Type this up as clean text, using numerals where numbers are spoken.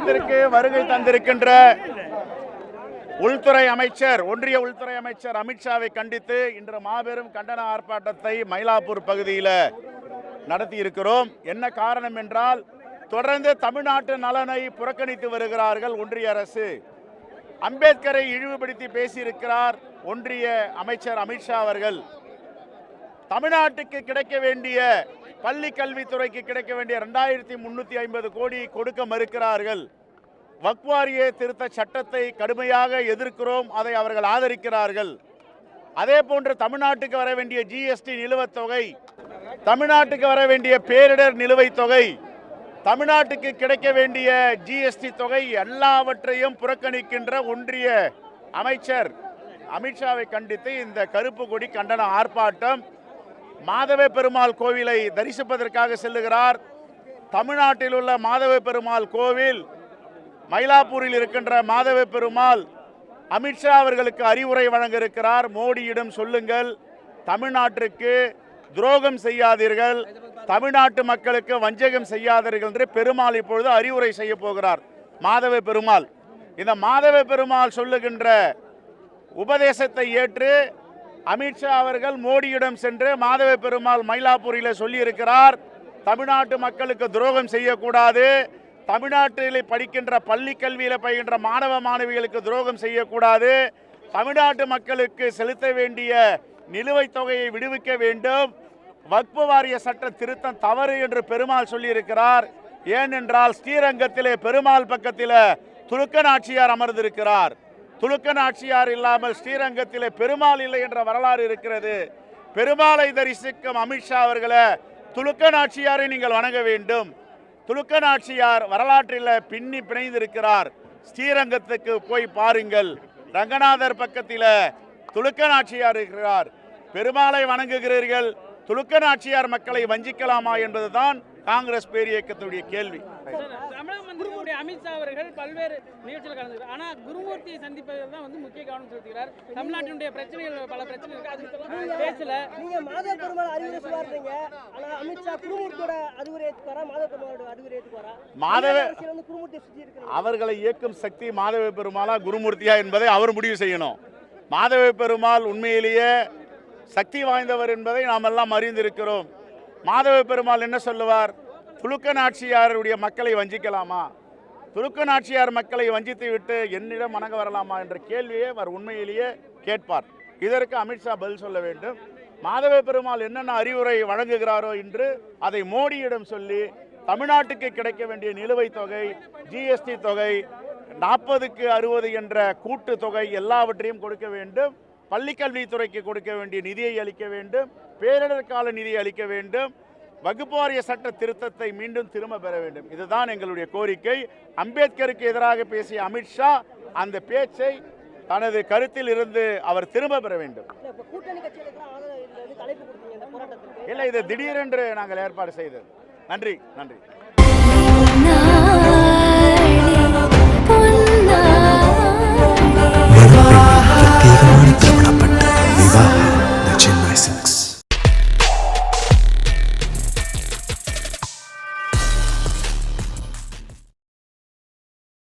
கூட்டத்திற்கு வருகை தந்திருக்கின்ற உள்துறை அமைச்சர், ஒன்றிய உள்துறை அமைச்சர் அமித்ஷாவை கண்டித்து இன்று மாபெரும் கண்டன ஆர்ப்பாட்டத்தை மயிலாப்பூர் பகுதியில் நடத்தி இருக்கிறோம். என்ன காரணம் என்றால், தொடர்ந்து தமிழ்நாட்டு நலனை புறக்கணித்து வருகிறார்கள் ஒன்றிய அரசு. அம்பேத்கரை இழிவுபடுத்தி பேசியிருக்கிறார் ஒன்றிய அமைச்சர் அமித்ஷா அவர்கள். தமிழ்நாட்டுக்கு கிடைக்க வேண்டிய பள்ளி கல்வித்துறைக்கு கிடைக்க வேண்டிய 2350 கோடி கொடுக்க மறுக்கிறார்கள். வக்ஃப் வாரிய திருத்த சட்டத்தை கடுமையாக எதிர்க்கிறோம், அதை அவர்கள் ஆதரிக்கிறார்கள். அதே போன்று தமிழ்நாட்டுக்கு வர வேண்டிய ஜிஎஸ்டி நிலுவைத் தொகை, தமிழ்நாட்டுக்கு வர வேண்டிய பேரிடர் நிலுவைத் தொகை, தமிழ்நாட்டுக்கு கிடைக்க வேண்டிய ஜிஎஸ்டி தொகை எல்லாவற்றையும் புறக்கணிக்கின்ற ஒன்றிய அமைச்சர் அமித்ஷாவை கண்டித்து இந்த கருப்பு கொடி கண்டன ஆர்ப்பாட்டம். மாதவ பெருமாள் கோவிலை தரிசிப்பதற்காக செல்லுகிறார். தமிழ்நாட்டில் உள்ள மாதவ பெருமாள் கோவில், மயிலாப்பூரில் இருக்கின்ற மாதவ பெருமாள் அமித்ஷா அவர்களுக்கு அறிவுரை வழங்க இருக்கிறார். மோடியிடம் சொல்லுங்கள், தமிழ்நாட்டிற்கு துரோகம் செய்யாதீர்கள், தமிழ்நாட்டு மக்களுக்கு வஞ்சகம் செய்யாதீர்கள் என்று பெருமாள் இப்பொழுது அறிவுரை செய்ய போகிறார். மாதவ பெருமாள், இந்த மாதவ பெருமாள் சொல்லுகின்ற உபதேசத்தை ஏற்று அமித்ஷா அவர்கள் மோடியிடம் சென்று மாதவ பெருமாள் மயிலாப்பூரில் சொல்லி இருக்கிறார், தமிழ்நாட்டு மக்களுக்கு துரோகம் செய்யக்கூடாது, தமிழ்நாட்டில் படிக்கின்ற பள்ளி கல்வியில் பயின்ற மாணவ மாணவிகளுக்கு துரோகம் செய்யக்கூடாது, தமிழ்நாட்டு மக்களுக்கு செலுத்த வேண்டிய நிலுவைத் தொகையை விடுவிக்க வேண்டும், வக்ஃப் வாரிய சட்ட திருத்தம் தவறு என்று பெருமாள் சொல்லியிருக்கிறார். ஏனென்றால் ஸ்ரீரங்கத்திலே பெருமாள் பக்கத்தில் துலுக்க நாச்சியார் அமர்ந்திருக்கிறார். துலுக்க நாச்சியார் இல்லாமல் ஸ்ரீரங்கத்திலே பெருமாள் இல்லை என்ற வரலாறு இருக்கிறது. பெருமாளை தரிசிக்கும் அமித்ஷா அவர்களை துலுக்க நாச்சியாரை நீங்கள் வணங்க வேண்டும். துலுக்க நாச்சியார் வரலாற்றில் பின்னி பிணைந்திருக்கிறார். ஸ்ரீரங்கத்துக்கு போய் பாருங்கள், ரங்கநாதர் பக்கத்தில் துலுக்க நாச்சியார் இருக்கிறார். பெருமாளை வணங்குகிறீர்கள், துலுக்க நாச்சியார் மக்களை வஞ்சிக்கலாமா என்பதுதான் காங்கிரஸ் பேரியக்கத்துடைய கேள்வி. அமித்ஷா அவர்கள் பல்வேறு நிகழ்ச்சிகள் கலந்துக்கிறார். ஆனால் குருமூர்த்தியை சந்திப்பதில் தான் முக்கிய கவனம் செலுத்துகிறார். தமிழ்நாட்டினுடைய பிரச்சனைகள், பல பிரச்சனைகள் அதுக்கு பேசல. நீங்க மாதவ பெருமாள் அறிவுரை சொல்லுவாங்க, ஆனால் அமித்ஷா குருமூர்த்தியோட அறிவுரை ஏற்றுக்காரா, மாதவ பெருமாளோட அறிவுரை ஏற்றுக்காரா? குருமூர்த்தியை சுற்றி இருக்கிற அவர்களை இயக்கும் சக்தி மாதவ பெருமாளா குருமூர்த்தியா என்பதை அவர் முடிவு செய்யணும். மாதவ பெருமாள் உண்மையிலேயே சக்தி வாய்ந்தவர் என்பதை நாம் எல்லாம் அறிந்திருக்கிறோம். மாதவ பெருமாள் என்ன சொல்லுவார்? துலுக்க நாச்சியாருடைய மக்களை வஞ்சிக்கலாமா, துலுக்க நாச்சியார் மக்களை வஞ்சித்து விட்டு என்னிடம் வணங்க வரலாமா என்ற கேள்வியை அவர் உண்மையிலேயே கேட்பார். இதற்கு அமித்ஷா பதில் சொல்ல வேண்டும். மாதவ பெருமாள் என்னென்ன அறிவுரை வழங்குகிறாரோ என்று அதை மோடியிடம் சொல்லி தமிழ்நாட்டுக்கு கிடைக்க வேண்டிய நிலுவைத் தொகை, ஜிஎஸ்டி தொகை, 40க்கு 60 என்ற கூட்டு தொகை எல்லாவற்றையும் கொடுக்க வேண்டும். பள்ளிக்கல்வித்துறைக்கு கொடுக்க வேண்டிய நிதியை அளிக்க வேண்டும். பேரிடர் கால நிதியை அளிக்க வேண்டும். வக்ஃப் வாரிய சட்ட திருத்தத்தை மீண்டும் திரும்ப பெற வேண்டும். இதுதான் எங்களுடைய கோரிக்கை. அம்பேத்கருக்கு எதிராக பேசிய அமித்ஷா அந்த பேச்சை தனது கருத்தில் இருந்து அவர் திரும்ப பெற வேண்டும். இல்லை, இது திடீரென்று நாங்கள் ஏற்பாடு செய்தது. நன்றி.